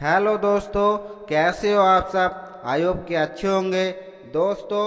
Hello दोस्तों, कैसे हो आप सब। आई होप के अच्छे होंगे। दोस्तों,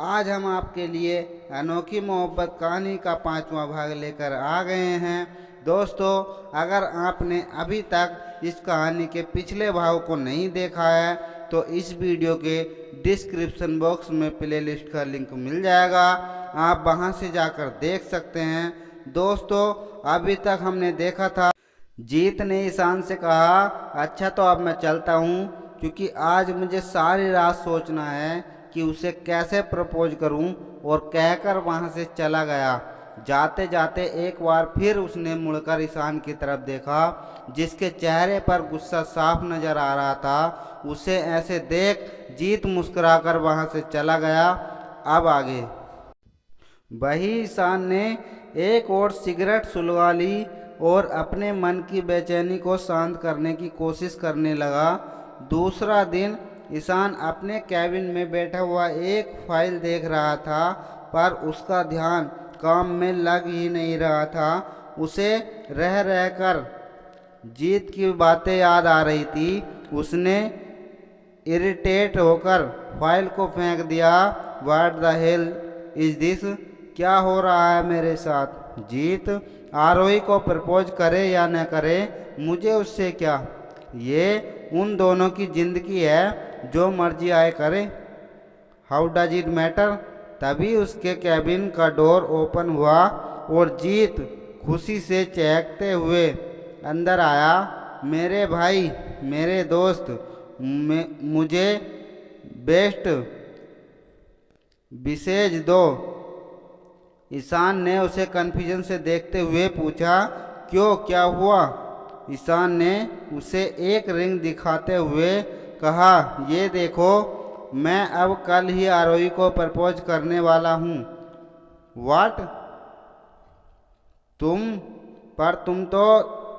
आज हम आपके लिए अनोखी मोहब्बत कहानी का 5वां भाग लेकर आ गए हैं। दोस्तों, अगर आपने अभी तक इस कहानी के पिछले भाग को नहीं देखा है तो इस वीडियो के डिस्क्रिप्शन बॉक्स में प्लेलिस्ट का लिंक मिल जाएगा, आप वहां से जाकर देख सकते हैं। दोस्तों, अभी तक हमने देखा था जीत ने ईशान से कहा, अच्छा तो अब मैं चलता हूँ, क्योंकि आज मुझे सारी रात सोचना है कि उसे कैसे प्रपोज करूँ। और कहकर वहाँ से चला गया। जाते जाते एक बार फिर उसने मुड़कर ईशान की तरफ देखा, जिसके चेहरे पर गुस्सा साफ नजर आ रहा था। उसे ऐसे देख जीत मुस्कुराकर वहाँ से चला गया। अब आगे वही ईशान ने एक और सिगरेट सुलगा ली और अपने मन की बेचैनी को शांत करने की कोशिश करने लगा। दूसरा दिन ईशान अपने कैबिन में बैठा हुआ एक फाइल देख रहा था, पर उसका ध्यान काम में लग ही नहीं रहा था। उसे रह रहकर जीत की बातें याद आ रही थी। उसने इरिटेट होकर फाइल को फेंक दिया। What the hell is this, क्या हो रहा है मेरे साथ। जीत आरोही को प्रपोज करे या न करे, मुझे उससे क्या। ये उन दोनों की जिंदगी है, जो मर्जी आए करे। How does it matter. तभी उसके कैबिन का डोर ओपन हुआ और जीत खुशी से चहकते हुए अंदर आया। मेरे भाई, मेरे दोस्त, मुझे बेस्ट विशेष दो। ईशान ने उसे कन्फ्यूजन से देखते हुए पूछा, क्यों, क्या हुआ। ईशान ने उसे एक रिंग दिखाते हुए कहा, ये देखो, मैं अब कल ही आरोही को प्रपोज करने वाला हूँ। व्हाट, तुम तो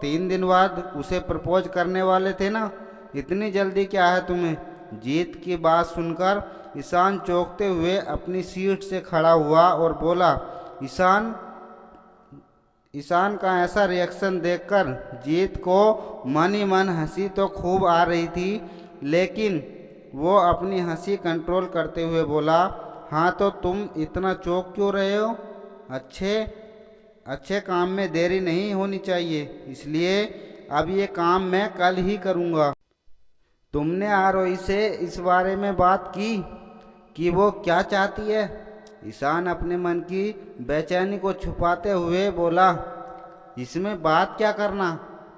3 दिन बाद उसे प्रपोज करने वाले थे ना, इतनी जल्दी क्या है तुम्हें। जीत की बात सुनकर ईशान चौंकते हुए अपनी सीट से खड़ा हुआ और बोला, ईशान का ऐसा रिएक्शन देखकर जीत को मन ही मन हंसी तो खूब आ रही थी, लेकिन वो अपनी हंसी कंट्रोल करते हुए बोला, हाँ तो तुम इतना चौंक क्यों रहे हो। अच्छे काम में देरी नहीं होनी चाहिए, इसलिए अब ये काम मैं कल ही करूँगा। तुमने आरोही से इस बारे में बात की कि वो क्या चाहती है। ईशान अपने मन की बेचैनी को छुपाते हुए बोला, इसमें बात क्या करना,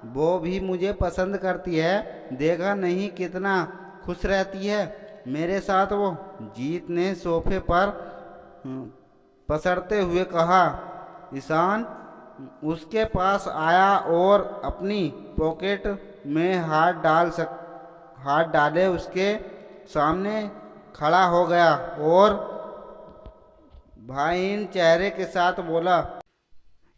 वो भी मुझे पसंद करती है, देखा नहीं कितना खुश रहती है मेरे साथ वो। जीत ने सोफे पर पसरते हुए कहा। ईशान उसके पास आया और अपनी पॉकेट में हाथ डाले उसके सामने खड़ा हो गया और भाईन चेहरे के साथ बोला,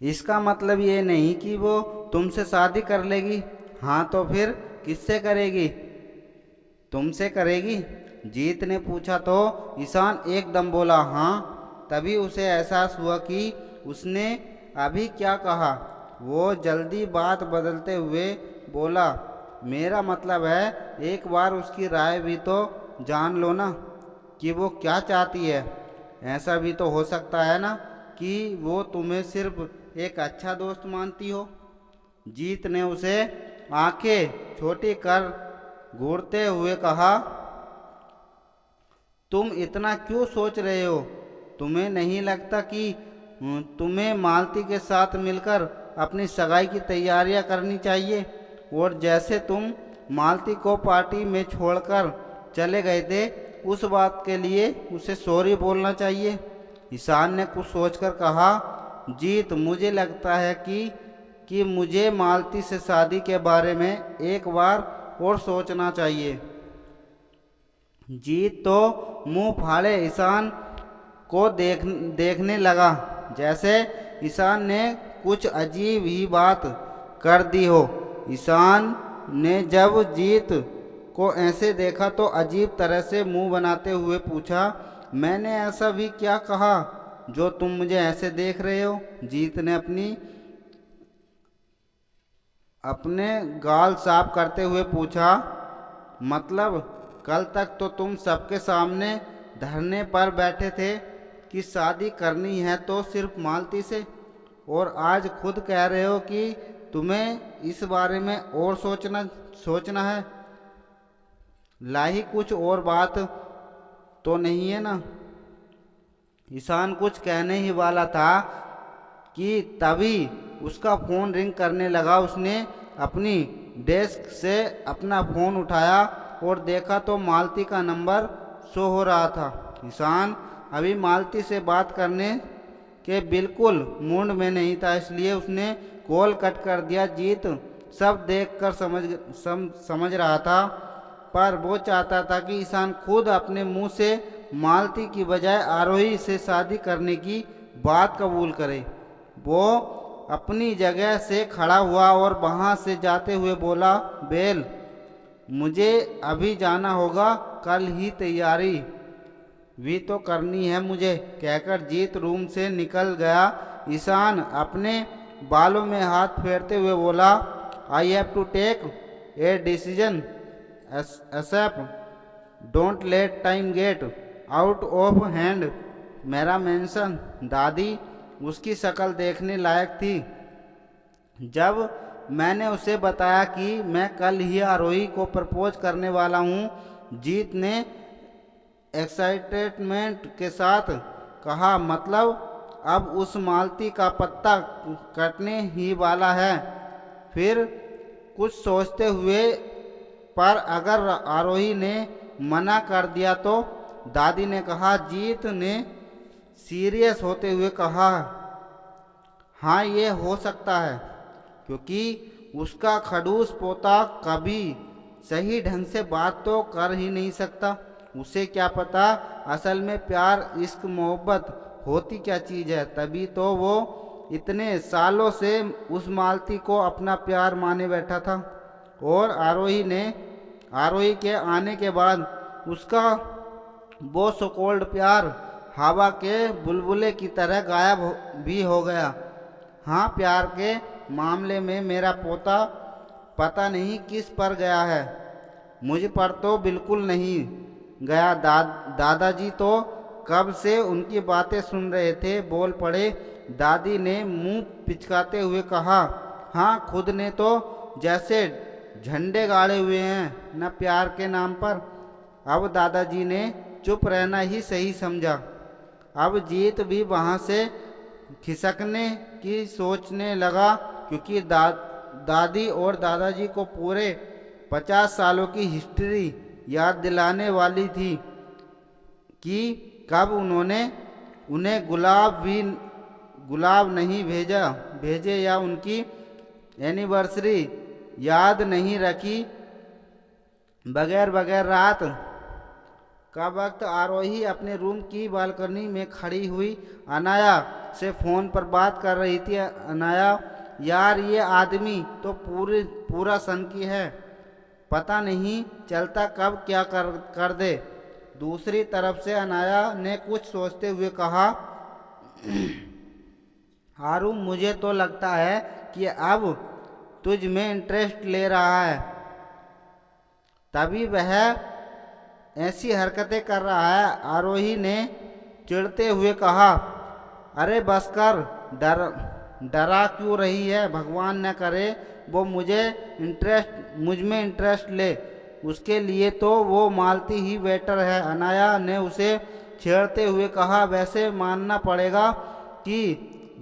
इसका मतलब ये नहीं कि वो तुमसे शादी कर लेगी। हाँ तो फिर किससे करेगी, तुमसे करेगी। जीत ने पूछा तो ईशान एकदम बोला, हाँ। तभी उसे एहसास हुआ कि उसने अभी क्या कहा। वो जल्दी बात बदलते हुए बोला, मेरा मतलब है एक बार उसकी राय भी तो जान लो ना, कि वो क्या चाहती है। ऐसा भी तो हो सकता है ना कि वो तुम्हें सिर्फ एक अच्छा दोस्त मानती हो। जीत ने उसे आंखें छोटी कर घूरते हुए कहा, तुम इतना क्यों सोच रहे हो। तुम्हें नहीं लगता कि तुम्हें मालती के साथ मिलकर अपनी सगाई की तैयारियां करनी चाहिए। और जैसे तुम मालती को पार्टी में छोड़कर चले गए थे, उस बात के लिए उसे सॉरी बोलना चाहिए। ईशान ने कुछ सोचकर कहा, जीत, मुझे लगता है कि मुझे मालती से शादी के बारे में एक बार और सोचना चाहिए। जीत तो मुंह फाड़े ईशान को देखने लगा, जैसे ईशान ने कुछ अजीब ही बात कर दी हो। ईशान ने जब जीत को ऐसे देखा तो अजीब तरह से मुंह बनाते हुए पूछा, मैंने ऐसा भी क्या कहा जो तुम मुझे ऐसे देख रहे हो। जीत ने अपने गाल साफ करते हुए पूछा, मतलब कल तक तो तुम सबके सामने धरने पर बैठे थे कि शादी करनी है तो सिर्फ मालती से, और आज खुद कह रहे हो कि तुम्हें इस बारे में और सोचना है। लाही कुछ और बात तो नहीं है ना? ईशान कुछ कहने ही वाला था कि तभी उसका फ़ोन रिंग करने लगा। उसने अपनी डेस्क से अपना फ़ोन उठाया और देखा तो मालती का नंबर शो हो रहा था। ईशान अभी मालती से बात करने के बिल्कुल मूड में नहीं था, इसलिए उसने कॉल कट कर दिया। जीत सब देखकर समझ रहा था, पर वो चाहता था कि ईशान खुद अपने मुंह से मालती की बजाय आरोही से शादी करने की बात कबूल करे। वो अपनी जगह से खड़ा हुआ और वहाँ से जाते हुए बोला, बेल, मुझे अभी जाना होगा, कल ही तैयारी भी तो करनी है मुझे, कहकर जीत रूम से निकल गया। ईशान अपने बालों में हाथ फेरते हुए बोला, I have to take a decision ASAP, don't let time get out of hand. मेरा मेंशन। दादी उसकी शक्ल देखने लायक थी। जब मैंने उसे बताया कि मैं कल ही आरोही को प्रपोज करने वाला हूँ, जीत ने एक्साइटमेंट के साथ कहा, मतलब अब उस मालती का पत्ता कटने ही वाला है। फिर कुछ सोचते हुए, पर अगर आरोही ने मना कर दिया तो? दादी ने कहा। जीत ने सीरियस होते हुए कहा, हाँ ये हो सकता है, क्योंकि उसका खड़ूस पोता कभी सही ढंग से बात तो कर ही नहीं सकता। उसे क्या पता असल में प्यार, इश्क, मोहब्बत होती क्या चीज़ है। तभी तो वो इतने सालों से उस मालती को अपना प्यार माने बैठा था, और आरोही के आने के बाद उसका वो सो-कॉल्ड प्यार हवा के बुलबुले की तरह गायब भी हो गया। हाँ, प्यार के मामले में मेरा पोता पता नहीं किस पर गया है, मुझ पर तो बिल्कुल नहीं गया। दादाजी तो कब से उनकी बातें सुन रहे थे, बोल पड़े। दादी ने मुंह पिचकाते हुए कहा, हाँ खुद ने तो जैसे झंडे गाड़े हुए हैं न प्यार के नाम पर। अब दादाजी ने चुप रहना ही सही समझा। अब जीत भी वहाँ से खिसकने की सोचने लगा, क्योंकि दादी और दादाजी को पूरे 50 सालों की हिस्ट्री याद दिलाने वाली थी कि कब उन्होंने उन्हें गुलाब नहीं भेजे या उनकी एनिवर्सरी याद नहीं रखी। बगैर रात का वक्त आरोही अपने रूम की बालकनी में खड़ी हुई अनाया से फ़ोन पर बात कर रही थी। अनाया, यार ये आदमी तो पूरा सन की है, पता नहीं चलता कब क्या कर दे। दूसरी तरफ से अनाया ने कुछ सोचते हुए कहा, हारू, मुझे तो लगता है कि अब तुझ में इंटरेस्ट ले रहा है, तभी वह ऐसी हरकतें कर रहा है। आरोही ने चिढ़ते हुए कहा, अरे बस कर, डरा क्यों रही है? भगवान न करे वो मुझ में इंटरेस्ट ले, उसके लिए तो वो मालती ही बेटर है। अनाया ने उसे छेड़ते हुए कहा, वैसे मानना पड़ेगा कि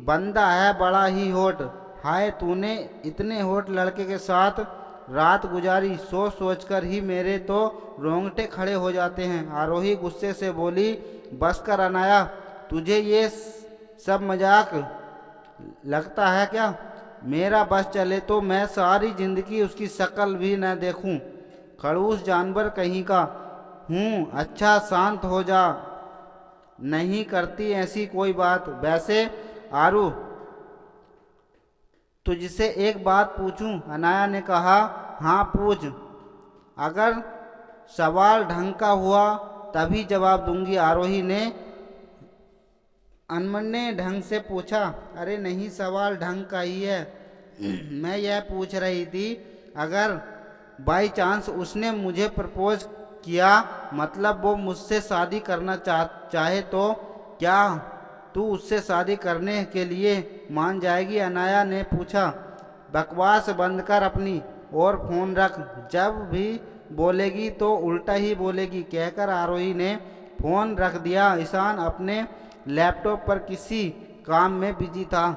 बंदा है बड़ा ही हॉट। हाय, तूने इतने हॉट लड़के के साथ रात गुजारी, सोचकर ही मेरे तो रोंगटे खड़े हो जाते हैं। आरोही गुस्से से बोली, बस कर अनाया, तुझे ये सब मजाक लगता है क्या? मेरा बस चले तो मैं सारी जिंदगी उसकी शक्ल भी न देखूं। खड़ूस जानवर कहीं का हूँ। अच्छा शांत हो जा, नहीं करती ऐसी कोई बात। वैसे आरू, तुझसे एक बात पूछूं? अनाया ने कहा, हाँ पूछ, अगर सवाल ढंग का हुआ तभी जवाब दूंगी। आरोही ने अनमने ढंग से पूछा, अरे नहीं, सवाल ढंग का ही है। मैं यह पूछ रही थी, अगर बाई चांस उसने मुझे प्रपोज किया, मतलब वो मुझसे शादी करना चाहे तो क्या तू उससे शादी करने के लिए मान जाएगी? अनाया ने पूछा। बकवास बंद कर अपनी और फ़ोन रख, जब भी बोलेगी तो उल्टा ही बोलेगी, कहकर आरोही ने फ़ोन रख दिया। ईशान अपने लैपटॉप पर किसी काम में बिजी था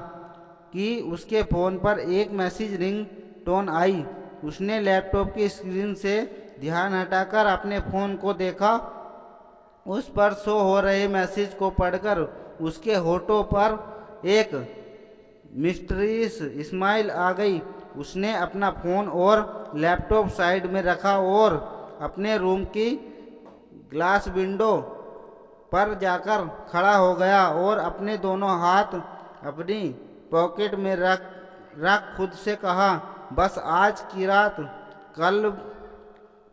कि उसके फ़ोन पर एक मैसेज रिंग टोन आई। उसने लैपटॉप की स्क्रीन से ध्यान हटाकर अपने फ़ोन को देखा। उस पर शो हो रहे मैसेज को पढ़कर उसके होठों पर एक मिस्टीरियस स्माइल आ गई। उसने अपना फ़ोन और लैपटॉप साइड में रखा और अपने रूम की ग्लास विंडो पर जाकर खड़ा हो गया और अपने दोनों हाथ अपनी पॉकेट में रख खुद से कहा, बस आज की रात, कल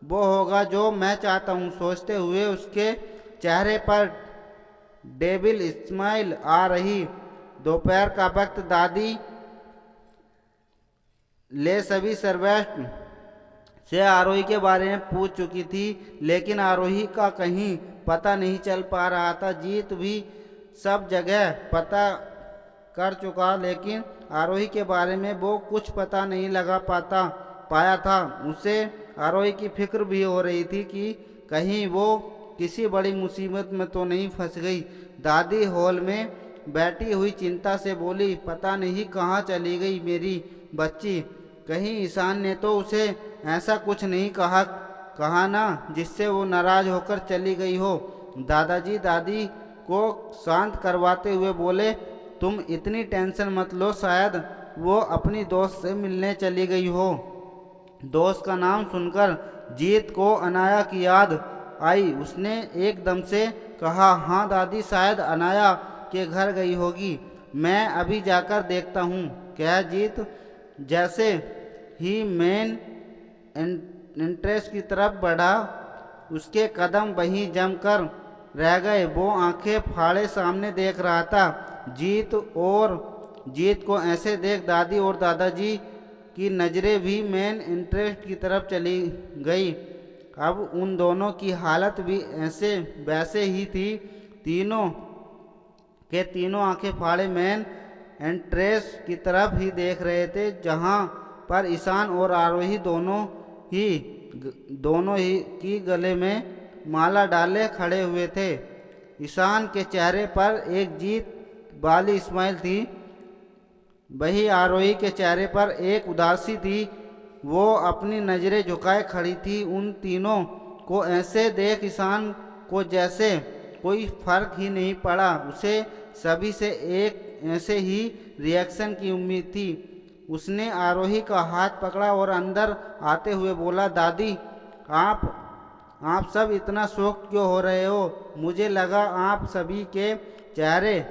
वो होगा जो मैं चाहता हूँ। सोचते हुए उसके चेहरे पर डेविल स्माइल आ रही। दोपहर का वक्त। दादी ले सभी सर्वेंट से आरोही के बारे में पूछ चुकी थी, लेकिन आरोही का कहीं पता नहीं चल पा रहा था। जीत भी सब जगह पता कर चुका, लेकिन आरोही के बारे में वो कुछ पता नहीं लगा पाया था। उसे आरोही की फिक्र भी हो रही थी कि कहीं वो किसी बड़ी मुसीबत में तो नहीं फंस गई। दादी हॉल में बैठी हुई चिंता से बोली, पता नहीं कहाँ चली गई मेरी बच्ची। कहीं ईशान ने तो उसे ऐसा कुछ नहीं कहा ना जिससे वो नाराज होकर चली गई हो। दादाजी दादी को शांत करवाते हुए बोले, तुम इतनी टेंशन मत लो, शायद वो अपनी दोस्त से मिलने चली गई हो। दोस्त का नाम सुनकर जीत को अनाया की याद आई। उसने एकदम से कहा, हाँ दादी, शायद अनाया के घर गई होगी, मैं अभी जाकर देखता हूँ। कह जीत जैसे ही मेन एंट्रेंस की तरफ बढ़ा, उसके कदम वहीं जमकर रह गए। वो आंखें फाड़े सामने देख रहा था। जीत को ऐसे देख दादी और दादाजी की नज़रें भी मेन एंट्रेंस की तरफ चली गई। अब उन दोनों की हालत भी वैसे ही थी। तीनों के तीनों आंखें फाड़े मेन एंट्रेंस की तरफ ही देख रहे थे, जहां पर ईशान और आरोही दोनों ही की गले में माला डाले खड़े हुए थे। ईशान के चेहरे पर एक जीत वाली स्माइल थी, वही आरोही के चेहरे पर एक उदासी थी। वो अपनी नज़रें झुकाए खड़ी थी। उन तीनों को ऐसे देख ईशान को जैसे कोई फर्क ही नहीं पड़ा। उसे सभी से एक ऐसे ही रिएक्शन की उम्मीद थी। उसने आरोही का हाथ पकड़ा और अंदर आते हुए बोला, दादी, आप सब इतना शॉक क्यों हो रहे हो? मुझे लगा आप सभी के चेहरे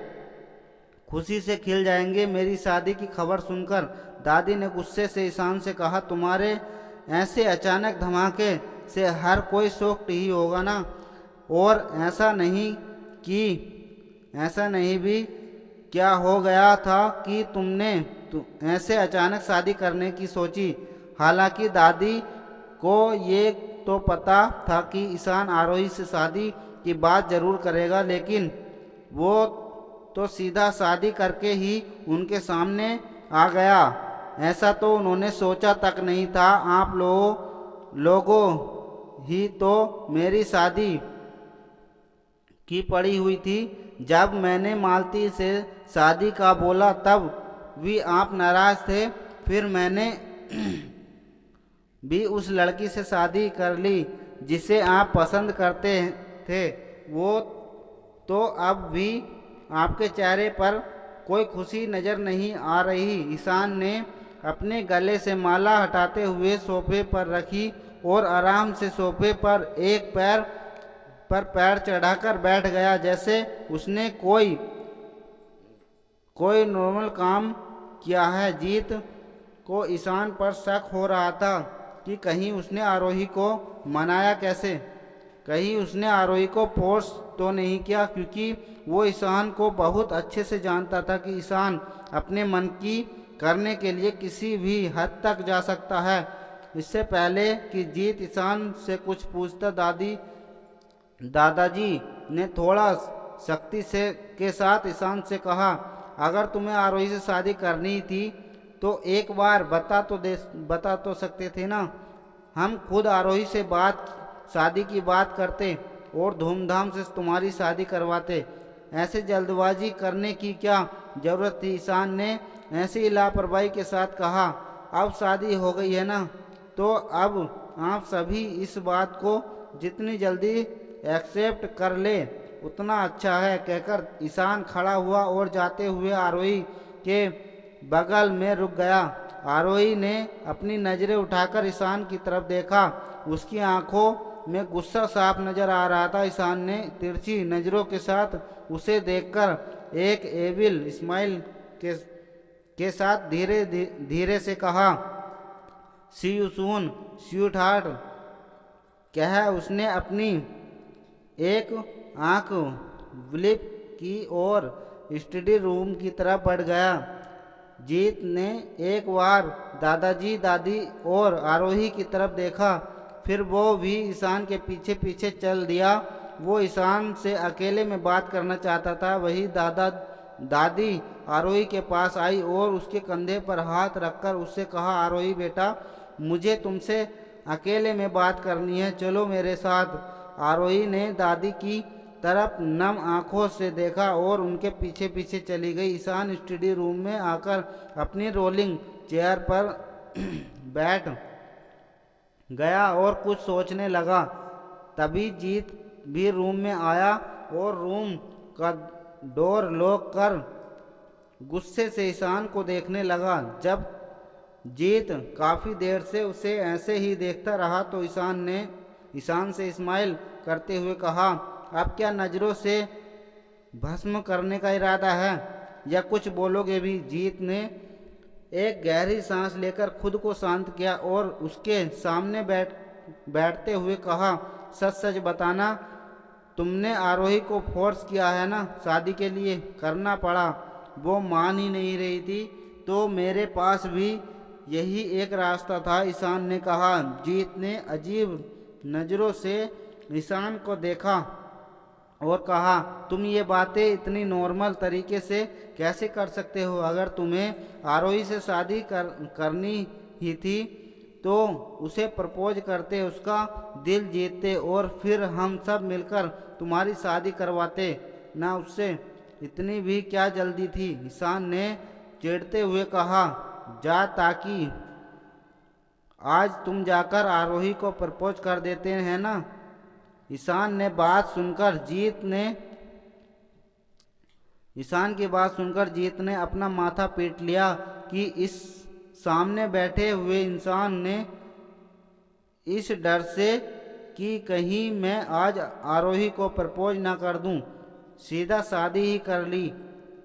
खुशी से खिल जाएंगे मेरी शादी की खबर सुनकर। दादी ने गुस्से से ईशान से कहा, तुम्हारे ऐसे अचानक धमाके से हर कोई शॉक्ड ही होगा ना। और ऐसा नहीं भी क्या हो गया था कि तुमने ऐसे अचानक शादी करने की सोची? हालांकि दादी को ये तो पता था कि ईशान आरोही से शादी की बात जरूर करेगा, लेकिन वो तो सीधा शादी करके ही उनके सामने आ गया। ऐसा तो उन्होंने सोचा तक नहीं था। आप लोगों ही तो मेरी शादी की पड़ी हुई थी। जब मैंने मालती से शादी का बोला तब भी आप नाराज थे, फिर मैंने भी उस लड़की से शादी कर ली जिसे आप पसंद करते थे। वो तो अब भी आपके चेहरे पर कोई खुशी नज़र नहीं आ रही। ईशान ने अपने गले से माला हटाते हुए सोफे पर रखी और आराम से सोफे पर एक पैर पर पैर चढ़ाकर बैठ गया, जैसे उसने कोई नॉर्मल काम किया है। जीत को ईशान पर शक हो रहा था कि कहीं उसने आरोही को मनाया कैसे, कहीं उसने आरोही को फोर्स तो नहीं किया, क्योंकि वो ईशान को बहुत अच्छे से जानता था कि ईशान अपने मन की करने के लिए किसी भी हद तक जा सकता है। इससे पहले कि जीत ईशान से कुछ पूछता दादाजी ने थोड़ा सख्ती से के साथ ईशान से कहा, अगर तुम्हें आरोही से शादी करनी थी तो एक बार बता तो सकते थे ना। हम खुद आरोही से शादी की बात करते और धूमधाम से तुम्हारी शादी करवाते। ऐसे जल्दबाजी करने की क्या जरूरत थी? ईशान ने ऐसी ही लापरवाही के साथ कहा। अब शादी हो गई है ना, तो अब आप सभी इस बात को जितनी जल्दी एक्सेप्ट कर ले उतना अच्छा है, कहकर ईशान खड़ा हुआ और जाते हुए आरोही के बगल में रुक गया। आरोही ने अपनी नज़रें उठाकर ईशान की तरफ देखा। उसकी आंखों में गुस्सा साफ नजर आ रहा था। ईशान ने तिरछी नज़रों के साथ उसे देखकर एक एविल स्माइल के साथ धीरे धीरे से कहा, सी यू सून स्वीट हार्ट। कह उसने अपनी एक आंख ब्लिप की और स्टडी रूम की तरफ बढ़ गया। जीत ने एक बार दादाजी, दादी और आरोही की तरफ देखा, फिर वो भी ईशान के पीछे पीछे चल दिया। वो ईशान से अकेले में बात करना चाहता था। वही दादी आरोही के पास आई और उसके कंधे पर हाथ रखकर उससे कहा, आरोही बेटा, मुझे तुमसे अकेले में बात करनी है, चलो मेरे साथ। आरोही ने दादी की तरफ नम आंखों से देखा और उनके पीछे पीछे चली गई। ईशान स्टडी रूम में आकर अपनी रोलिंग चेयर पर बैठ गया और कुछ सोचने लगा। तभी जीत भी रूम में आया और रूम का डोर लॉक कर गुस्से से ईशान को देखने लगा। जब जीत काफ़ी देर से उसे ऐसे ही देखता रहा तो ईशान से स्माइल करते हुए कहा, अब क्या नज़रों से भस्म करने का इरादा है या कुछ बोलोगे भी? जीत ने एक गहरी सांस लेकर खुद को शांत किया और उसके सामने बैठते हुए कहा, सच सच बताना, तुमने आरोही को फोर्स किया है ना शादी के लिए? करना पड़ा, वो मान ही नहीं रही थी, तो मेरे पास भी यही एक रास्ता था, ईशान ने कहा। जीत ने अजीब नज़रों से ईशान को देखा और कहा, तुम ये बातें इतनी नॉर्मल तरीके से कैसे कर सकते हो? अगर तुम्हें आरोही से शादी करनी ही थी तो उसे प्रपोज करते, उसका दिल जीतते और फिर हम सब मिलकर तुम्हारी शादी करवाते ना। उससे इतनी भी क्या जल्दी थी? ईशान ने चिढ़ते हुए कहा, जा, ताकि आज तुम जाकर आरोही को प्रपोज कर देते हैं ना। ईशान की बात सुनकर जीत ने अपना माथा पीट लिया कि इस सामने बैठे हुए इंसान ने इस डर से कि कहीं मैं आज आरोही को प्रपोज ना कर दूं, सीधा शादी ही कर ली।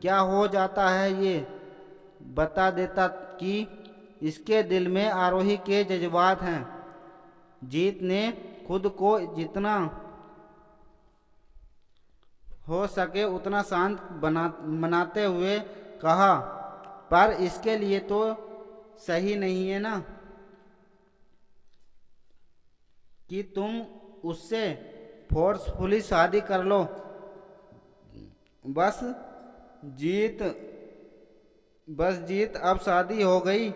क्या हो जाता है ये बता देता कि इसके दिल में आरोही के जज्बात हैं। जीत ने खुद को जितना हो सके उतना शांत बनाते हुए कहा, पर इसके लिए तो सही नहीं है ना कि तुम उससे फोर्सफुली शादी कर लो। बस जीत, अब शादी हो गई,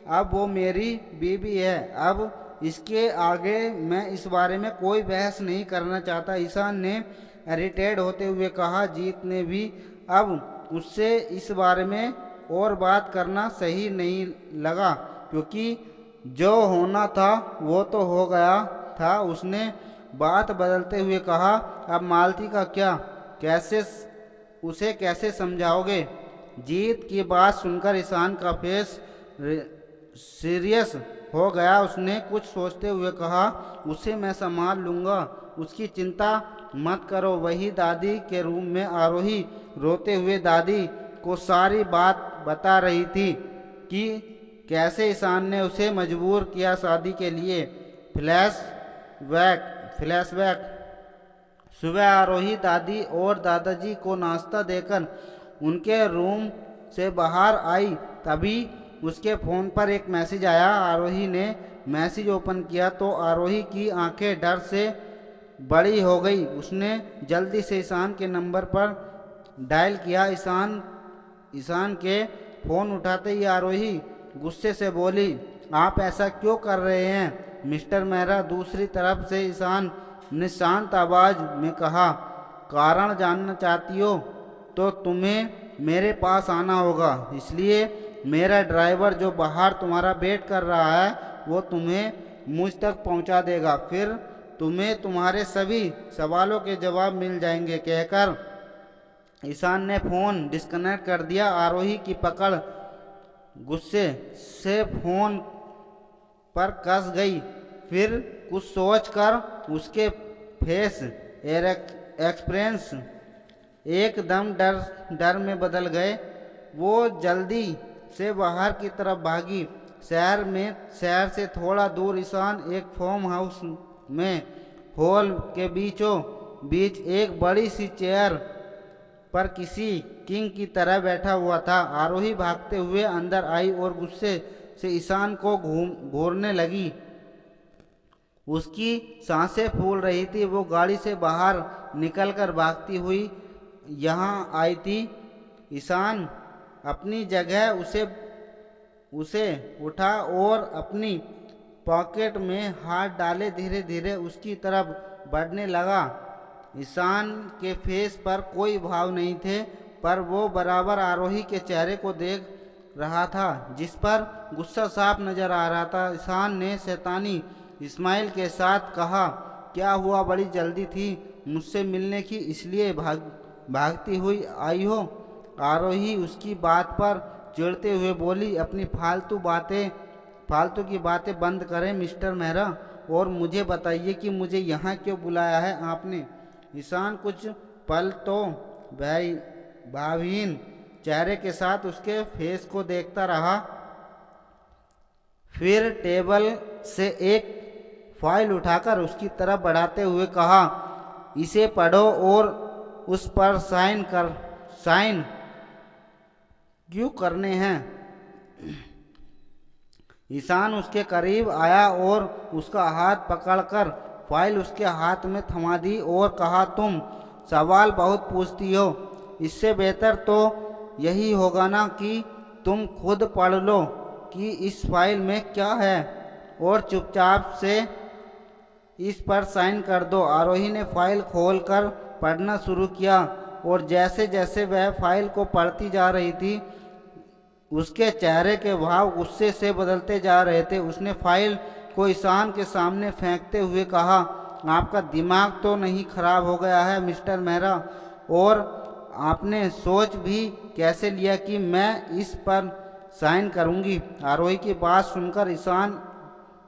अब वो मेरी बीवी है। अब इसके आगे मैं इस बारे में कोई बहस नहीं करना चाहता, ईशान ने इरिटेट होते हुए कहा। जीत ने भी अब उससे इस बारे में और बात करना सही नहीं लगा, क्योंकि जो होना था वो तो हो गया था। उसने बात बदलते हुए कहा, अब मालती का क्या, कैसे समझाओगे? जीत की बात सुनकर ईशान का फेस सीरियस हो गया। उसने कुछ सोचते हुए कहा, उसे मैं संभाल लूँगा, उसकी चिंता मत करो। वही दादी के रूम में आरोही रोते हुए दादी को सारी बात बता रही थी कि कैसे ईशान ने उसे मजबूर किया शादी के लिए। फ्लैशबैक। सुबह आरोही दादी और दादाजी को नाश्ता देकर उनके रूम से बाहर आई, तभी उसके फ़ोन पर एक मैसेज आया। आरोही ने मैसेज ओपन किया तो आरोही की आंखें डर से बड़ी हो गई। उसने जल्दी से ईशान के नंबर पर डायल किया। ईशान के फ़ोन उठाते ही आरोही गुस्से से बोली, आप ऐसा क्यों कर रहे हैं मिस्टर मेहरा। दूसरी तरफ से ईशान ने शांत आवाज़ में कहा, कारण जानना चाहती हो तो तुम्हें मेरे पास आना होगा, इसलिए मेरा ड्राइवर जो बाहर तुम्हारा वेट कर रहा है वो तुम्हें मुझ तक पहुंचा देगा, फिर तुम्हें तुम्हारे सभी सवालों के जवाब मिल जाएंगे। कहकर ईशान ने फ़ोन डिस्कनेक्ट कर दिया। आरोही की पकड़ गुस्से से फ़ोन पर कस गई। फिर कुछ सोचकर उसके फेस एक्सप्रेस एकदम डर में बदल गए। वो जल्दी से बाहर की तरफ भागी। शहर से थोड़ा दूर ईशान एक फार्म हाउस में हॉल के बीचों बीच एक बड़ी सी चेयर पर किसी किंग की तरह बैठा हुआ था। आरोही भागते हुए अंदर आई और गुस्से से ईशान को घूरने लगी। उसकी सांसें फूल रही थी। वो गाड़ी से बाहर निकलकर भागती हुई यहाँ आई थी। ईशान अपनी जगह उसे उठा और अपनी पॉकेट में हाथ डाले धीरे धीरे उसकी तरफ बढ़ने लगा। ईशान के फेस पर कोई भाव नहीं थे, पर वो बराबर आरोही के चेहरे को देख रहा था जिस पर गुस्सा साफ नजर आ रहा था। ईशान ने शैतानी इस्माइल के साथ कहा, क्या हुआ, बड़ी जल्दी थी मुझसे मिलने की, इसलिए भागती हुई आई हो। आरोही उसकी बात पर चिढ़ते हुए बोली, अपनी फालतू की बातें बंद करें मिस्टर मेहरा, और मुझे बताइए कि मुझे यहाँ क्यों बुलाया है आपने। ईशान कुछ पल तो भावहीन चेहरे के साथ उसके फेस को देखता रहा। फिर टेबल से एक फाइल उठाकर उसकी तरफ बढ़ाते हुए कहा, इसे पढ़ो और उस पर साइन क्यों करने हैं। ईशान उसके करीब आया और उसका हाथ पकड़कर फाइल उसके हाथ में थमा दी और कहा, तुम सवाल बहुत पूछती हो, इससे बेहतर तो यही होगा ना कि तुम खुद पढ़ लो कि इस फाइल में क्या है और चुपचाप से इस पर साइन कर दो। आरोही ने फाइल खोलकर पढ़ना शुरू किया और जैसे जैसे वह फाइल को पढ़ती जा रही थी उसके चेहरे के भाव गुस्से से बदलते जा रहे थे। उसने फाइल को ईशान के सामने फेंकते हुए कहा, आपका दिमाग तो नहीं खराब हो गया है मिस्टर मेहरा, और आपने सोच भी कैसे लिया कि मैं इस पर साइन करूंगी। आरोही की बात सुनकर ईशान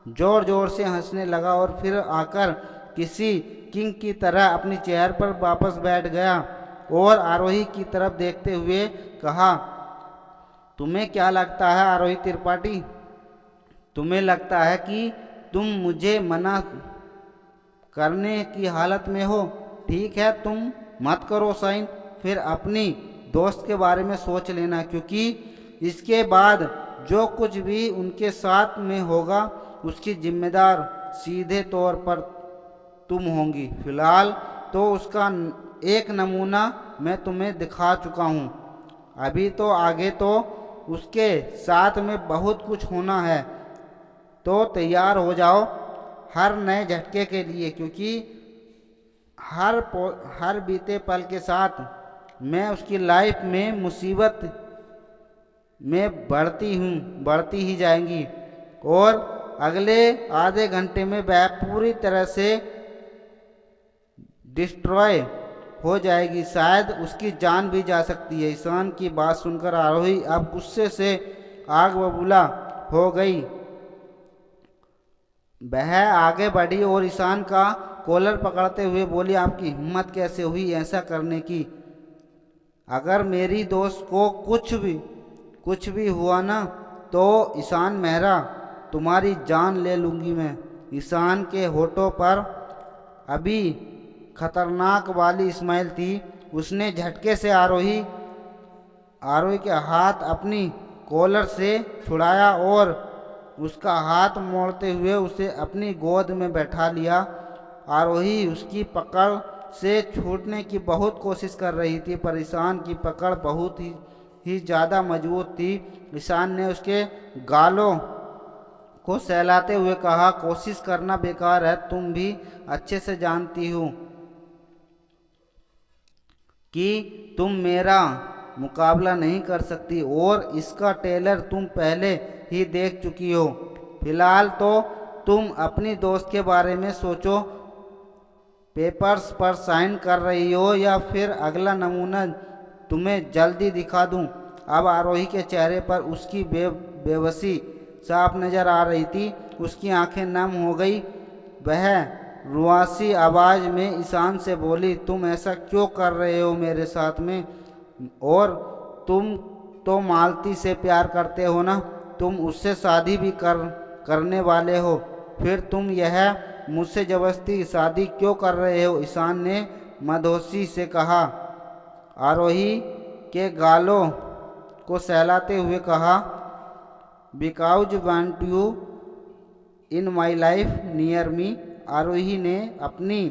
जोर जोर से हंसने लगा और फिर आकर किसी किंग की तरह अपनी चेयर पर वापस बैठ गया और आरोही की तरफ देखते हुए कहा, तुम्हें क्या लगता है आरोही त्रिपाठी, तुम्हें लगता है कि तुम मुझे मना करने की हालत में हो? ठीक है, तुम मत करो साइन, फिर अपनी दोस्त के बारे में सोच लेना, क्योंकि इसके बाद जो कुछ भी उनके साथ में होगा उसकी जिम्मेदार सीधे तौर पर तुम होंगी। फिलहाल तो उसका एक नमूना मैं तुम्हें दिखा चुका हूँ, अभी तो आगे तो उसके साथ में बहुत कुछ होना है, तो तैयार हो जाओ हर नए झटके के लिए, क्योंकि हर बीते पल के साथ मैं उसकी लाइफ में मुसीबत में बढ़ती ही जाएंगी और अगले आधे घंटे में वह पूरी तरह से डिस्ट्रॉय हो जाएगी, शायद उसकी जान भी जा सकती है। ईशान की बात सुनकर आरोही अब गुस्से से आग बबूला हो गई। वह आगे बढ़ी और ईशान का कॉलर पकड़ते हुए बोली, आपकी हिम्मत कैसे हुई ऐसा करने की? अगर मेरी दोस्त को कुछ भी हुआ ना तो ईशान मेहरा तुम्हारी जान ले लूँगी मैं। ईशान के होठों पर अभी खतरनाक वाली स्माइल थी। उसने झटके से आरोही के हाथ अपनी कॉलर से छुड़ाया और उसका हाथ मोड़ते हुए उसे अपनी गोद में बैठा लिया। आरोही उसकी पकड़ से छूटने की बहुत कोशिश कर रही थी, पर ईशान की पकड़ बहुत ही ज़्यादा मजबूत थी। ईशान ने उसके गालों को सहलाते हुए कहा, कोशिश करना बेकार है, तुम भी अच्छे से जानती हो कि तुम मेरा मुकाबला नहीं कर सकती, और इसका टेलर तुम पहले ही देख चुकी हो। फिलहाल तो तुम अपनी दोस्त के बारे में सोचो, पेपर्स पर साइन कर रही हो या फिर अगला नमूना तुम्हें जल्दी दिखा दूं। अब आरोही के चेहरे पर उसकी बेबसी साफ नजर आ रही थी। उसकी आंखें नम हो गई। वह रुआसी आवाज में ईशान से बोली, तुम ऐसा क्यों कर रहे हो मेरे साथ में? और तुम तो मालती से प्यार करते हो ना, तुम उससे शादी भी करने वाले हो, फिर तुम यह मुझसे जबरदस्ती शादी क्यों कर रहे हो? ईशान ने मदहोशी से कहा। आरोही के गालों को सहलाते हुए कहा, because want you in my life near me. Arohi ने अपनी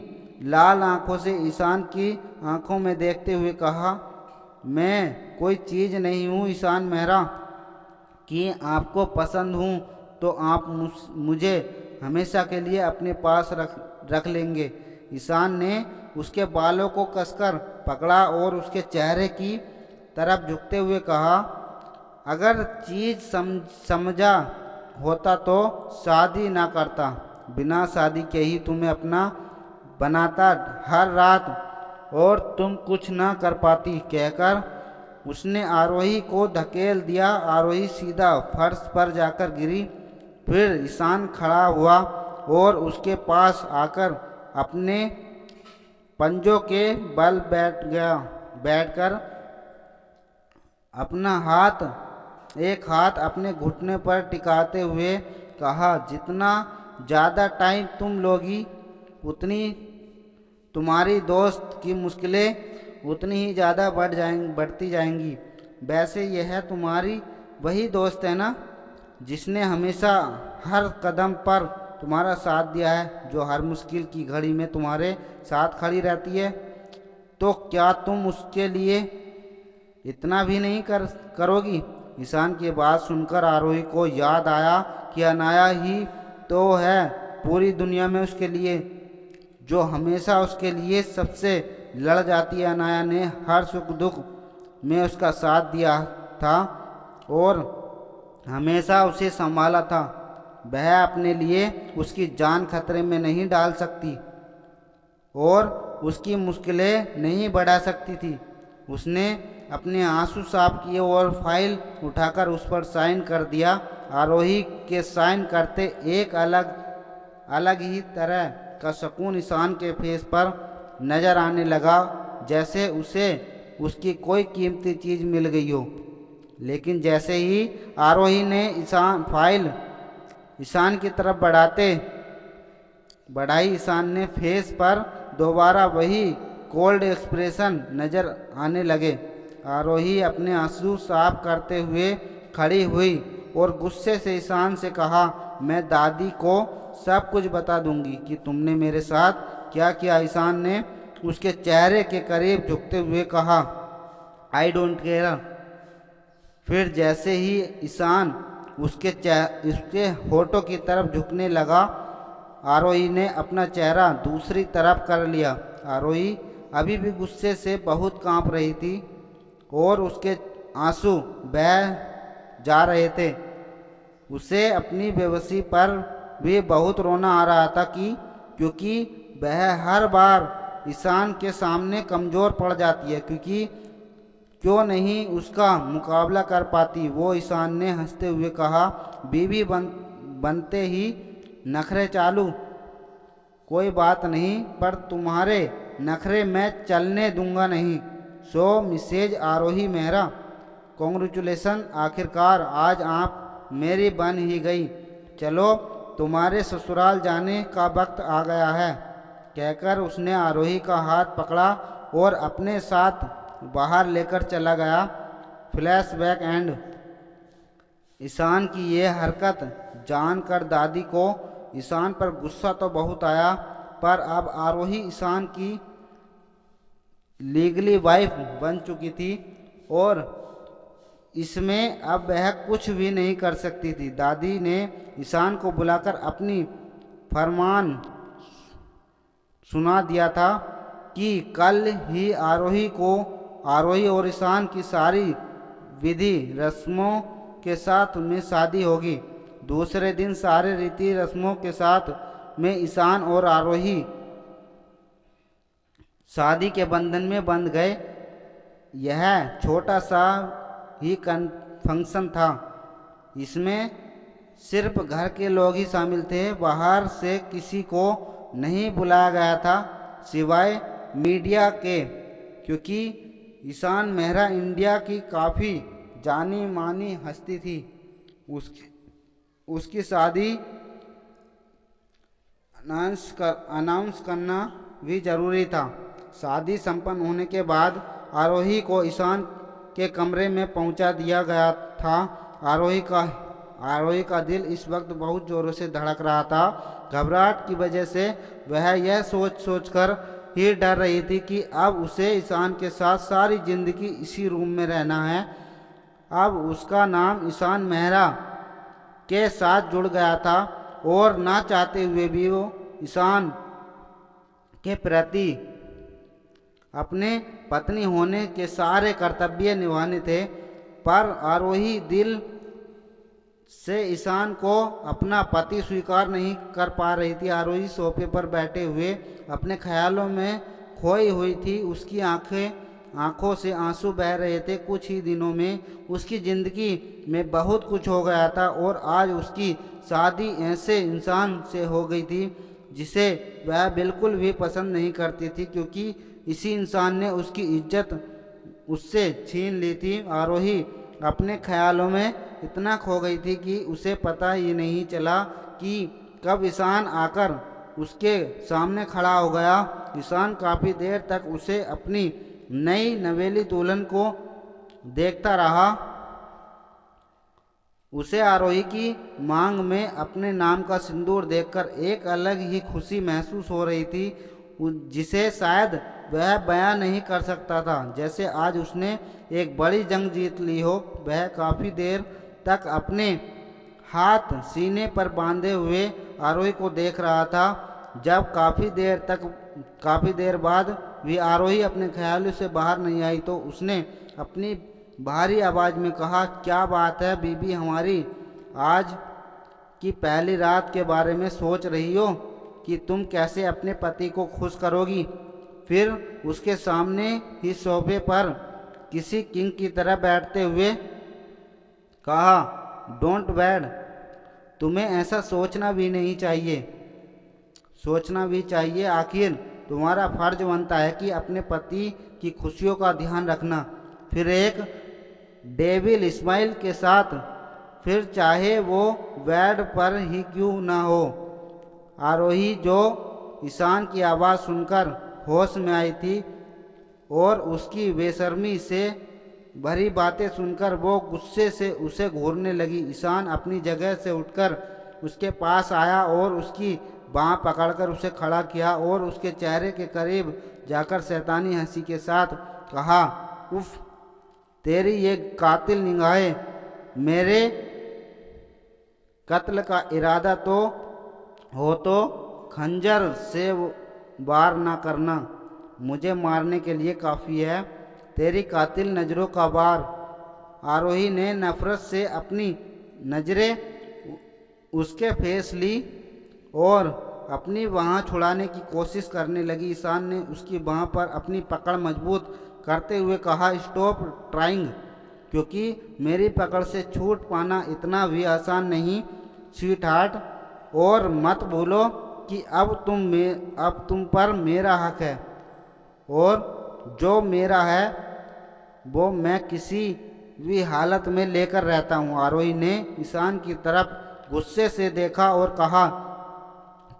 लाल आंखों से ईशान की आंखों में देखते हुए कहा, मैं कोई चीज़ नहीं हूँ ईशान मेहरा कि आपको पसंद हूँ तो आप मुझे हमेशा के लिए अपने पास रख लेंगे। ईशान ने उसके बालों को कसकर पकड़ा और उसके चेहरे की तरफ झुकते हुए कहा, अगर चीज़ समझा होता तो शादी ना करता, बिना शादी के ही तुम्हें अपना बनाता हर रात, और तुम कुछ ना कर पाती। कहकर उसने आरोही को धकेल दिया। आरोही सीधा फर्श पर जाकर गिरी। फिर ईशान खड़ा हुआ और उसके पास आकर अपने पंजों के बल बैठकर अपना एक हाथ अपने घुटने पर टिकाते हुए कहा, जितना ज़्यादा टाइम तुम लोगी उतनी तुम्हारी दोस्त की मुश्किलें उतनी ही ज़्यादा बढ़ती जाएंगी। वैसे यह तुम्हारी वही दोस्त है ना, जिसने हमेशा हर कदम पर तुम्हारा साथ दिया है, जो हर मुश्किल की घड़ी में तुम्हारे साथ खड़ी रहती है। तो क्या तुम उसके लिए इतना भी नहीं करोगी? ईशान की बात सुनकर आरोही को याद आया कि अनाया ही तो है पूरी दुनिया में उसके लिए, जो हमेशा उसके लिए सबसे लड़ जाती है। अनाया ने हर सुख दुख में उसका साथ दिया था और हमेशा उसे संभाला था। वह अपने लिए उसकी जान खतरे में नहीं डाल सकती और उसकी मुश्किलें नहीं बढ़ा सकती थी। उसने अपने आंसू साफ किए और फाइल उठाकर उस पर साइन कर दिया। आरोही के साइन करते एक अलग ही तरह का सुकून ईशान के फेस पर नज़र आने लगा, जैसे उसे उसकी कोई कीमती चीज़ मिल गई हो। लेकिन जैसे ही आरोही ने फाइल ईशान की तरफ बढ़ाई, ईशान ने फेस पर दोबारा वही कोल्ड एक्सप्रेशन नज़र आने लगे। आरोही अपने आंसू साफ करते हुए खड़ी हुई और गुस्से से ईशान से कहा, मैं दादी को सब कुछ बता दूंगी कि तुमने मेरे साथ क्या किया। ईशान ने उसके चेहरे के करीब झुकते हुए कहा, आई डोंट केयर। फिर जैसे ही ईशान उसके होठों की तरफ झुकने लगा, आरोही ने अपना चेहरा दूसरी तरफ कर लिया। आरोही अभी भी गुस्से से बहुत कांप रही थी और उसके आंसू बह जा रहे थे। उसे अपनी बेबसी पर भी बहुत रोना आ रहा था क्योंकि वह हर बार ईशान के सामने कमज़ोर पड़ जाती है, क्योंकि क्यों नहीं उसका मुकाबला कर पाती वो। ईशान ने हंसते हुए कहा, बीवी बनते ही नखरे चालू, कोई बात नहीं, पर तुम्हारे नखरे मैं चलने दूंगा नहीं। सो मिसेज आरोही मेहरा, कॉन्ग्रेचुलेसन, आखिरकार आज आप मेरी बन ही गई। चलो तुम्हारे ससुराल जाने का वक्त आ गया है। कहकर उसने आरोही का हाथ पकड़ा और अपने साथ बाहर लेकर चला गया। Flashback and. ईशान की ये हरकत जानकर दादी को ईशान पर गुस्सा तो बहुत आया, पर अब आरोही ईशान की लीगली वाइफ बन चुकी थी और इसमें अब वह कुछ भी नहीं कर सकती थी। दादी ने ईशान को बुलाकर अपनी फरमान सुना दिया था कि कल ही आरोही और ईशान की सारी विधि रस्मों के साथ में शादी होगी। दूसरे दिन सारे रीति रस्मों के साथ में ईशान और आरोही शादी के बंधन में बंध गए। यह छोटा सा ही फंक्शन था। इसमें सिर्फ घर के लोग ही शामिल थे, बाहर से किसी को नहीं बुलाया गया था सिवाय मीडिया के, क्योंकि ईशान मेहरा इंडिया की काफ़ी जानी मानी हस्ती थी। उसकी शादी अनाउंस करना भी ज़रूरी था। शादी संपन्न होने के बाद आरोही को ईशान के कमरे में पहुंचा दिया गया था। आरोही का दिल इस वक्त बहुत ज़ोरों से धड़क रहा था। घबराहट की वजह से वह यह सोचकर ही डर रही थी कि अब उसे ईशान के साथ सारी ज़िंदगी इसी रूम में रहना है। अब उसका नाम ईशान मेहरा के साथ जुड़ गया था और ना चाहते हुए भी वो ईशान के प्रति अपने पत्नी होने के सारे कर्तव्य निभाने थे। पर आरोही दिल से ईशान को अपना पति स्वीकार नहीं कर पा रही थी। आरोही सोफे पर बैठे हुए अपने ख्यालों में खोई हुई थी। उसकी आंखों से आंसू बह रहे थे। कुछ ही दिनों में उसकी ज़िंदगी में बहुत कुछ हो गया था और आज उसकी शादी ऐसे इंसान से हो गई थी जिसे वह बिल्कुल भी पसंद नहीं करती थी, क्योंकि इसी इंसान ने उसकी इज्जत उससे छीन ली थी। आरोही अपने ख्यालों में इतना खो गई थी कि उसे पता ही नहीं चला कि कब ईशान आकर उसके सामने खड़ा हो गया। ईशान काफ़ी देर तक उसे अपनी नई नवेली दुल्हन को देखता रहा। उसे आरोही की मांग में अपने नाम का सिंदूर देखकर एक अलग ही खुशी महसूस हो रही थी, जिसे शायद वह बयां नहीं कर सकता था। जैसे आज उसने एक बड़ी जंग जीत ली हो। वह काफ़ी देर तक अपने हाथ सीने पर बांधे हुए आरोही को देख रहा था। जब काफ़ी देर बाद भी आरोही अपने ख्यालों से बाहर नहीं आई तो उसने अपनी भारी आवाज़ में कहा, क्या बात है बीबी, हमारी आज की पहली रात के बारे में सोच रही हो कि तुम कैसे अपने पति को खुश करोगी? फिर उसके सामने ही सोफे पर किसी किंग की तरह बैठते हुए कहा, डोंट वैड, तुम्हें ऐसा सोचना भी चाहिए। आखिर तुम्हारा फर्ज बनता है कि अपने पति की खुशियों का ध्यान रखना। फिर एक डेविल स्माइल के साथ, फिर चाहे वो वैड पर ही क्यों ना हो। आरोही, जो ईशान की आवाज़ सुनकर होश में आई थी और उसकी बेशर्मी से भरी बातें सुनकर वो गुस्से से उसे घूरने लगी। ईशान अपनी जगह से उठकर उसके पास आया और उसकी बाँह पकड़कर उसे खड़ा किया और उसके चेहरे के करीब जाकर शैतानी हंसी के साथ कहा, उफ, तेरी ये कातिल निगाहें, मेरे कत्ल का इरादा तो हो तो खंजर से वार ना करना, मुझे मारने के लिए काफ़ी है तेरी कातिल नज़रों का वार। आरोही ने नफरत से अपनी नज़रें उसके फेस ली और अपनी बाँह छुड़ाने की कोशिश करने लगी। ईशान ने उसकी बाँह पर अपनी पकड़ मजबूत करते हुए कहा, स्टॉप ट्राइंग, क्योंकि मेरी पकड़ से छूट पाना इतना भी आसान नहीं स्वीट हार्ट। और मत भूलो कि अब तुम पर मेरा हक है और जो मेरा है वो मैं किसी भी हालत में लेकर रहता हूँ। आरोही ने ईशान की तरफ गुस्से से देखा और कहा,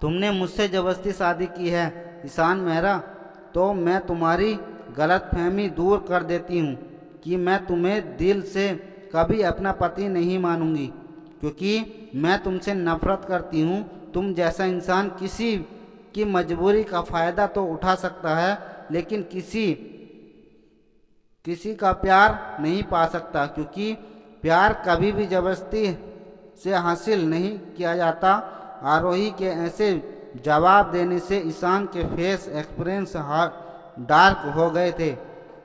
तुमने मुझसे ज़बरदस्ती शादी की है ईशान मेहरा, तो मैं तुम्हारी गलतफहमी दूर कर देती हूँ कि मैं तुम्हें दिल से कभी अपना पति नहीं मानूंगी, क्योंकि मैं तुमसे नफरत करती हूँ। तुम जैसा इंसान किसी की मजबूरी का फ़ायदा तो उठा सकता है, लेकिन किसी का प्यार नहीं पा सकता, क्योंकि प्यार कभी भी ज़बरदस्ती से हासिल नहीं किया जाता। आरोही के ऐसे जवाब देने से ईशान के फेस एक्सप्रेस डार्क हो गए थे।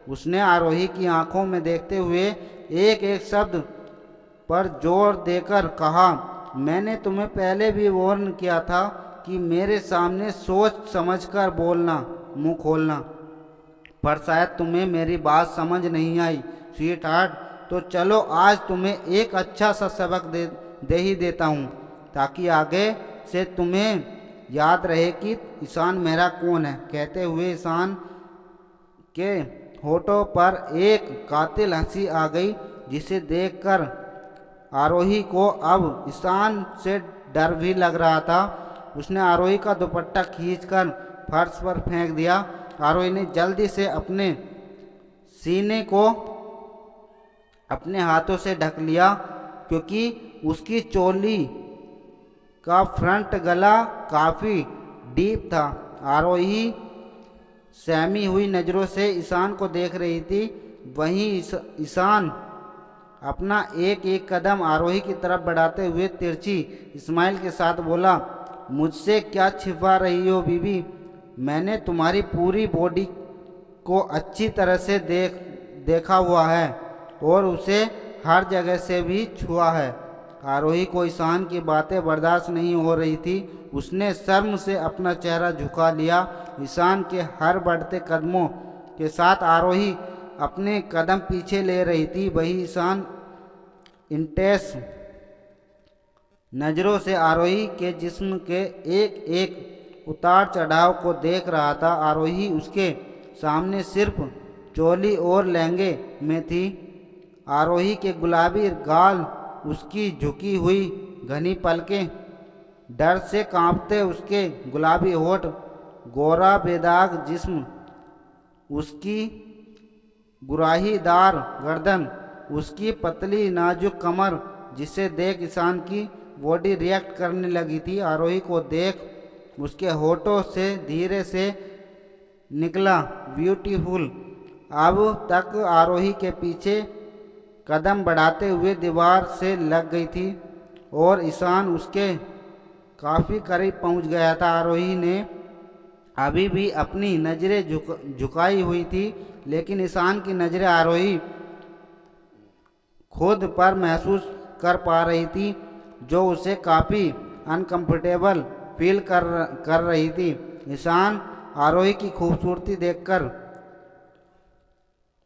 उसने आरोही की आंखों में देखते हुए एक एक शब्द पर जोर देकर कहा, मैंने तुम्हें पहले भी वार्न किया था कि मेरे सामने सोच समझकर बोलना, मुंह खोलना, पर शायद तुम्हें मेरी बात समझ नहीं आई स्वीट हार्ट। तो चलो आज तुम्हें एक अच्छा सा सबक दे ही देता हूँ, ताकि आगे से तुम्हें याद रहे कि ईशान मेरा कौन है। कहते हुए ईशान के होठों पर एक कातिल हंसी आ गई, जिसे देखकर आरोही को अब ईशान से डर भी लग रहा था। उसने आरोही का दुपट्टा खींचकर फर्श पर फेंक दिया। आरोही ने जल्दी से अपने सीने को अपने हाथों से ढक लिया, क्योंकि उसकी चोली का फ्रंट गला काफ़ी डीप था। आरोही सहमी हुई नज़रों से ईशान को देख रही थी। वहीं ईशान अपना एक एक कदम आरोही की तरफ बढ़ाते हुए तिरछी स्माइल के साथ बोला, मुझसे क्या छिपा रही हो बीबी? मैंने तुम्हारी पूरी बॉडी को अच्छी तरह से देखा हुआ है और उसे हर जगह से भी छुआ है। आरोही को ईशान की बातें बर्दाश्त नहीं हो रही थी। उसने शर्म से अपना चेहरा झुका लिया। ईशान के हर बढ़ते कदमों के साथ आरोही अपने कदम पीछे ले रही थी। वही ईशान इंटेंस नज़रों से आरोही के जिस्म के एक एक उतार चढ़ाव को देख रहा था। आरोही उसके सामने सिर्फ चोली और लहंगे में थी। आरोही के गुलाबी गाल, उसकी झुकी हुई घनी पलकें, डर से कांपते उसके गुलाबी होठ, गोरा बेदाग जिस्म, उसकी गुराहीदार गर्दन, उसकी पतली नाजुक कमर, जिसे देख ईशान की बॉडी रिएक्ट करने लगी थी। आरोही को देख उसके होठों से धीरे से निकला ब्यूटीफुल। अब तक आरोही के पीछे कदम बढ़ाते हुए दीवार से लग गई थी और ईशान उसके काफ़ी करीब पहुंच गया था। आरोही ने अभी भी अपनी नज़रें झुकाई हुई थी, लेकिन ईशान की नज़रें आरोही खुद पर महसूस कर पा रही थी, जो उसे काफ़ी अनकंफर्टेबल फील कर रही थी। ईशान आरोही की खूबसूरती देखकर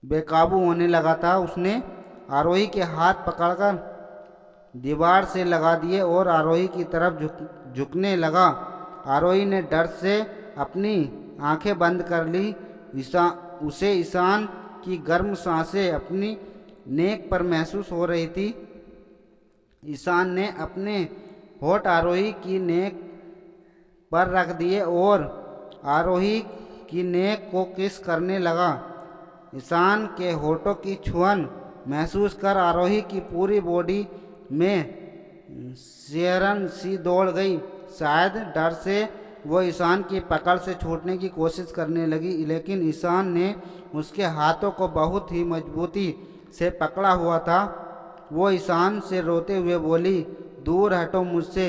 बेकाबू होने लगा था। उसने आरोही के हाथ पकड़कर दीवार से लगा दिए और आरोही की तरफ झुकने लगा। आरोही ने डर से अपनी आंखें बंद कर ली। उसे ईशान की गर्म सांसें अपनी नेक पर महसूस हो रही थी। ईशान ने अपने होठ आरोही की नेक पर रख दिए और आरोही की नेक को किस करने लगा। ईशान के होठों की छुअन महसूस कर आरोही की पूरी बॉडी में सिहरन सी दौड़ गई। शायद डर से वो ईशान की पकड़ से छूटने की कोशिश करने लगी, लेकिन ईशान ने उसके हाथों को बहुत ही मजबूती से पकड़ा हुआ था। वो ईशान से रोते हुए बोली, दूर हटो मुझसे,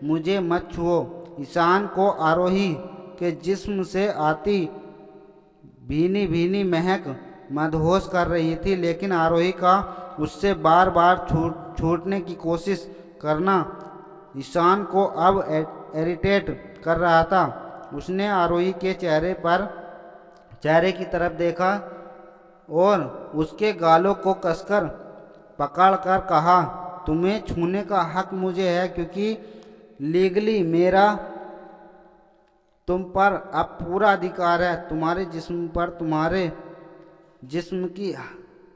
मुझे मत छुओ। ईशान को आरोही के जिस्म से आती भीनी भीनी महक मदहोश कर रही थी, लेकिन आरोही का उससे बार बार छूटने की कोशिश करना ईशान को अब इरिटेट कर रहा था। उसने आरोही के चेहरे की तरफ देखा और उसके गालों को कसकर पकड़कर कहा, तुम्हें छूने का हक मुझे है, क्योंकि लीगली मेरा तुम पर अब पूरा अधिकार है। तुम्हारे जिस्म पर, तुम्हारे जिस्म की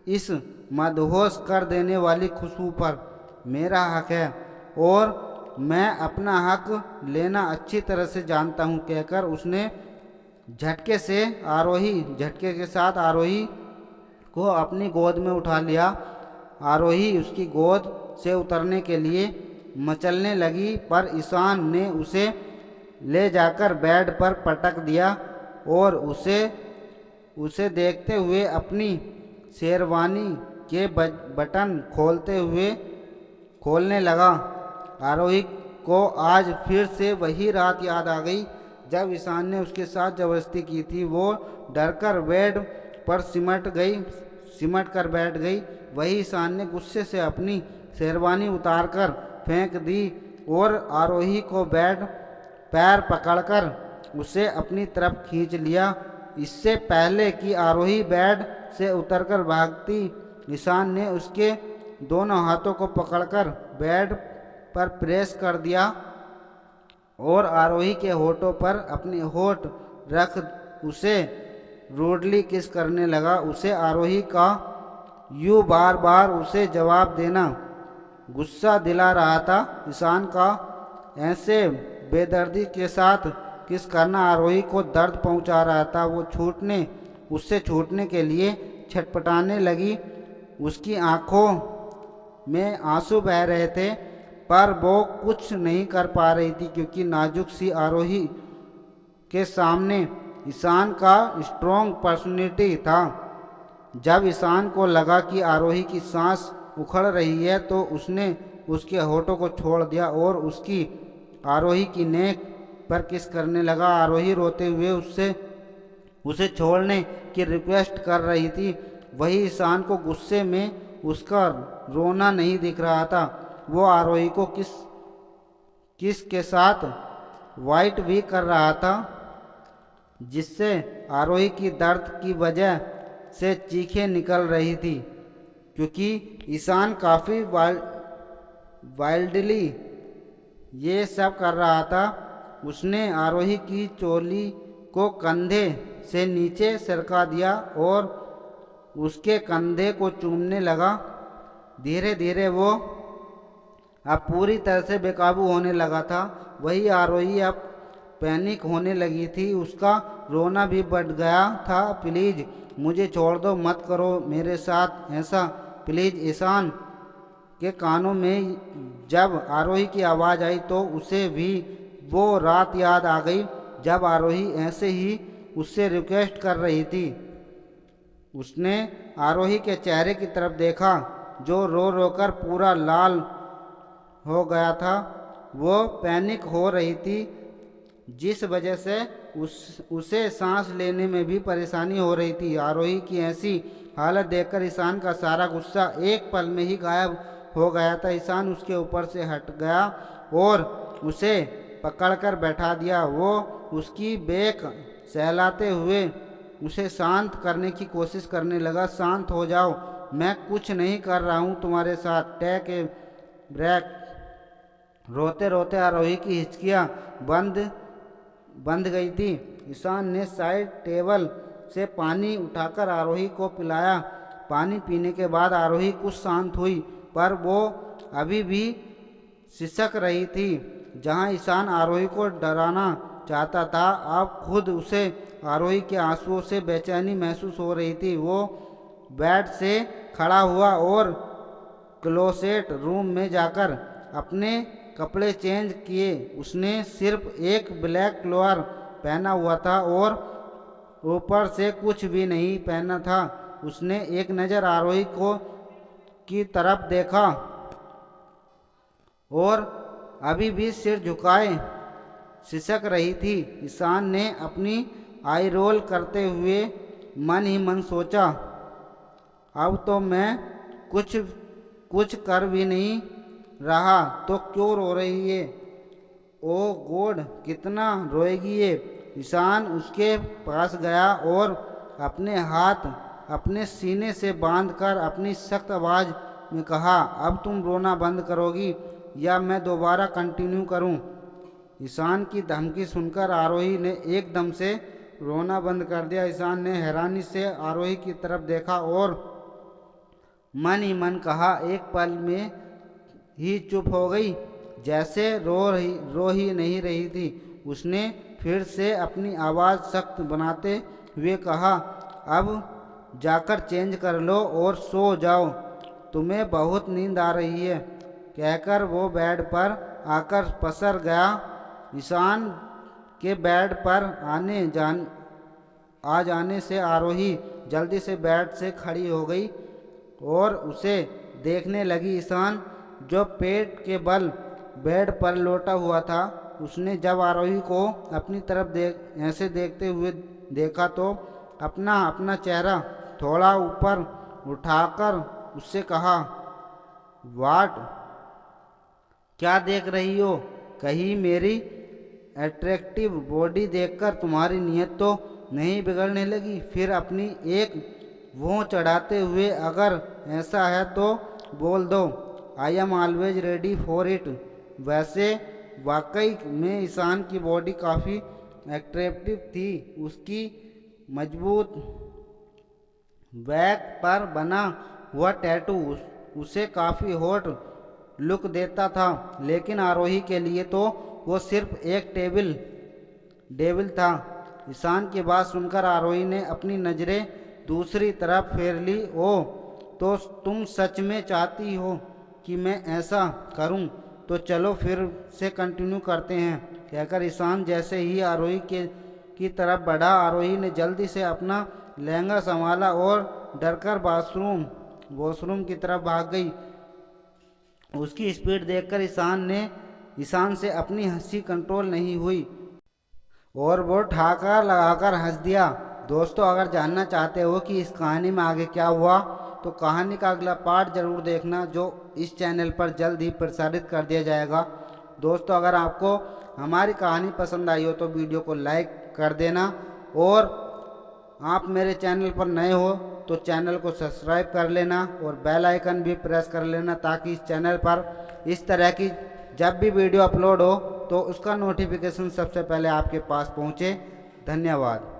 इस मदहोश कर देने वाली खुशबू पर मेरा हक है और मैं अपना हक लेना अच्छी तरह से जानता हूँ। कहकर उसने झटके के साथ आरोही को अपनी गोद में उठा लिया। आरोही उसकी गोद से उतरने के लिए मचलने लगी, पर ईशान ने उसे ले जाकर बेड पर पटक दिया और उसे देखते हुए अपनी शेरवानी के बटन खोलने लगा। आरोही को आज फिर से वही रात याद आ गई जब ईशान ने उसके साथ जबरदस्ती की थी। वो डरकर बेड पर सिमट कर बैठ गई। वही ईशान ने गुस्से से अपनी शेरवानी उतारकर फेंक दी और आरोही को पैर पकड़कर उसे अपनी तरफ खींच लिया। इससे पहले कि आरोही बेड से उतरकर भागती, ईशान ने उसके दोनों हाथों को पकड़कर बेड पर प्रेस कर दिया और आरोही के होठों पर अपने होठ रख उसे रूडली किस करने लगा। उसे आरोही का यूं बार बार उसे जवाब देना गुस्सा दिला रहा था। ईशान का ऐसे बेदर्दी के साथ किस करना आरोही को दर्द पहुंचा रहा था। वो उससे छूटने के लिए छटपटाने लगी। उसकी आंखों में आंसू बह रहे थे, पर वो कुछ नहीं कर पा रही थी क्योंकि नाजुक सी आरोही के सामने ईशान का स्ट्रॉन्ग पर्सनैलिटी था। जब ईशान को लगा कि आरोही की सांस उखड़ रही है तो उसने उसके होठों को छोड़ दिया और उसकी आरोही की नेक पर किस करने लगा। आरोही रोते हुए उसे छोड़ने की रिक्वेस्ट कर रही थी। वही ईशान को गुस्से में उसका रोना नहीं दिख रहा था। वो आरोही को किस के साथ वाइट भी कर रहा था, जिससे आरोही की दर्द की वजह से चीखें निकल रही थी क्योंकि ईशान काफ़ी वाइल्डली ये सब कर रहा था। उसने आरोही की चोली को कंधे से नीचे सरका दिया और उसके कंधे को चूमने लगा। धीरे धीरे वो अब पूरी तरह से बेकाबू होने लगा था। वही आरोही अब पैनिक होने लगी थी। उसका रोना भी बढ़ गया था। प्लीज़ मुझे छोड़ दो, मत करो मेरे साथ ऐसा, प्लीज़। ईशान के कानों में जब आरोही की आवाज़ आई तो उसे भी वो रात याद आ गई जब आरोही ऐसे ही उससे रिक्वेस्ट कर रही थी। उसने आरोही के चेहरे की तरफ देखा जो रो रो कर पूरा लाल हो गया था। वो पैनिक हो रही थी, जिस वजह से उसे सांस लेने में भी परेशानी हो रही थी। आरोही की ऐसी हालत देखकर ईशान का सारा गुस्सा एक पल में ही गायब हो गया था। ईशान उसके ऊपर से हट गया और उसे पकड़कर बैठा दिया। वो उसकी बेक सहलाते हुए उसे शांत करने की कोशिश करने लगा। शांत हो जाओ, मैं कुछ नहीं कर रहा हूँ तुम्हारे साथ, टेक ए ब्रेक। रोते रोते आरोही की हिचकियाँ बंद गई थी। ईशान ने साइड टेबल से पानी उठाकर आरोही को पिलाया। पानी पीने के बाद आरोही कुछ शांत हुई, पर वो अभी भी सिसक रही थी। जहाँ ईशान आरोही को डराना चाहता था, अब खुद उसे आरोही के आंसुओं से बेचैनी महसूस हो रही थी। वो बेड से खड़ा हुआ और क्लोसेट रूम में जाकर अपने कपड़े चेंज किए। उसने सिर्फ एक ब्लैक लोअर पहना हुआ था और ऊपर से कुछ भी नहीं पहना था। उसने एक नज़र आरोही की तरफ देखा और अभी भी सिर झुकाए सिसक रही थी। ईशान ने अपनी आई रोल करते हुए मन ही मन सोचा, अब तो मैं कुछ कर भी नहीं रहा तो क्यों रो रही है। ओ गॉड, कितना रोएगी ये। ईशान उसके पास गया और अपने हाथ अपने सीने से बांधकर अपनी सख्त आवाज़ में कहा, अब तुम रोना बंद करोगी या मैं दोबारा कंटिन्यू करूं। ईशान की धमकी सुनकर आरोही ने एकदम से रोना बंद कर दिया। ईशान ने हैरानी से आरोही की तरफ देखा और मन ही मन कहा, एक पल में ही चुप हो गई, जैसे रो ही नहीं रही थी। उसने फिर से अपनी आवाज़ सख्त बनाते हुए कहा, अब जाकर चेंज कर लो और सो जाओ। तुम्हें बहुत नींद आ रही है, कहकर वो बेड पर आकर पसर गया। ईशान के बेड पर आ जाने से आरोही जल्दी से बेड से खड़ी हो गई और उसे देखने लगी। ईशान जो पेट के बल बेड पर लोटा हुआ था, उसने जब आरोही को अपनी तरफ ऐसे देखते हुए देखा तो अपना चेहरा थोड़ा ऊपर उठाकर उससे कहा, वाट, क्या देख रही हो? कहीं मेरी अट्रैक्टिव बॉडी देखकर तुम्हारी नीयत तो नहीं बिगड़ने लगी? फिर अपनी एक वो चढ़ाते हुए, अगर ऐसा है तो बोल दो, I am always ready for it. वैसे वाकई में ईशान की बॉडी काफ़ी अट्रैक्टिव थी। उसकी मजबूत बैक पर बना हुआ टैटू उसे काफ़ी हॉट लुक देता था, लेकिन आरोही के लिए तो वो सिर्फ एक डेविल था। ईशान की बात सुनकर आरोही ने अपनी नज़रें दूसरी तरफ फेर ली। ओ, तो तुम सच में चाहती हो कि मैं ऐसा करूं? तो चलो फिर से कंटिन्यू करते हैं, कहकर ईशान जैसे ही आरोही की तरफ बढ़ा, आरोही ने जल्दी से अपना लहंगा संभाला और डरकर वॉशरूम की तरफ भाग गई। उसकी स्पीड देखकर ईशान से अपनी हंसी कंट्रोल नहीं हुई और वो ठहाका लगाकर हंस दिया। दोस्तों, अगर जानना चाहते हो कि इस कहानी में आगे क्या हुआ, तो कहानी का अगला पार्ट ज़रूर देखना, जो इस चैनल पर जल्द ही प्रसारित कर दिया जाएगा। दोस्तों, अगर आपको हमारी कहानी पसंद आई हो तो वीडियो को लाइक कर देना, और आप मेरे चैनल पर नए हो तो चैनल को सब्सक्राइब कर लेना और बेल आइकन भी प्रेस कर लेना, ताकि इस चैनल पर इस तरह की जब भी वीडियो अपलोड हो तो उसका नोटिफिकेशन सबसे पहले आपके पास पहुँचे। धन्यवाद।